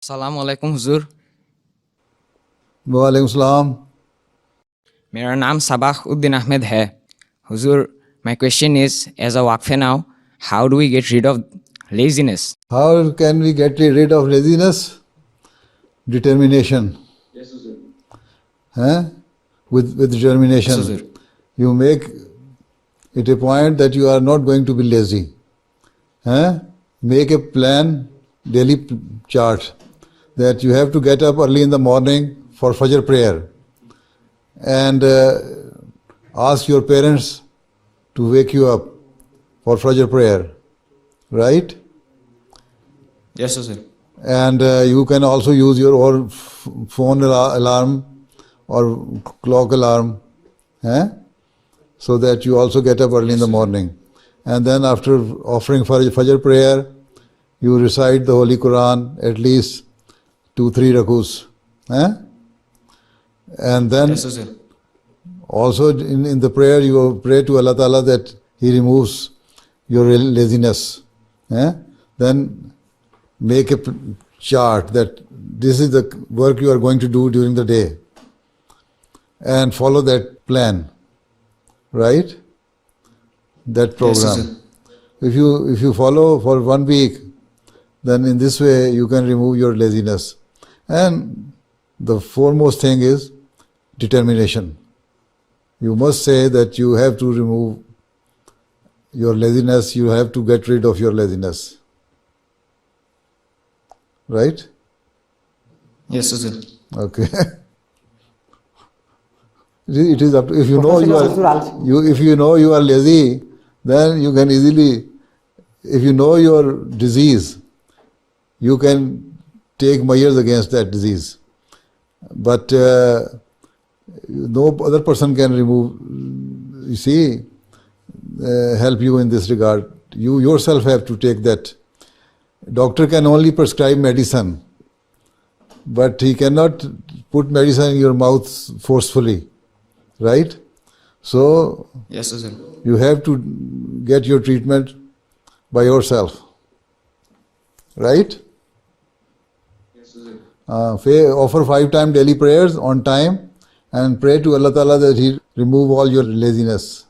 अस्सलाम वालेकुम हुजूर। वालेकुम सलाम। मेरा नाम सबाह उद्दीन अहमद है। हुजूर, my question is, as a waqf now, how do we get rid of laziness? How can we get rid of laziness? Determination. Huh? With determination. Yes, Huzur. You make it a point that you are not going to be lazy. Huh? Make a plan, daily chart, that you have to get up early in the morning for Fajr prayer. And ask your parents to wake you up for Fajr prayer. Right? Yes, Huzur. And you can also use your own phone alarm or clock alarm, so that you also get up early in the morning. And then after offering Fajr prayer, you recite the Holy Quran at least 2-3 rakus. And then Yes, Huzur. also in the prayer you pray to Allah Ta'ala that He removes your laziness. Then make a chart that this is the work you are going to do during the day, and follow that plan, right? That program. Yes, If you follow for 1 week, then in this way you can remove your laziness. And the foremost thing is determination. You must say that you have to remove your laziness, you have to get rid of your laziness. Right? Yes, Huzur. Okay. It is up to, if you know you are lazy, then you can easily, if you know your disease, you can take measures against that disease. But no other person can help you in this regard. You yourself have to take that. Doctor can only prescribe medicine, but he cannot put medicine in your mouth forcefully, right? So Yes, Huzur. you have to get your treatment by yourself, right? Yes, Huzur. Offer 5 times daily prayers on time and pray to Allah Ta'ala that He remove all your laziness.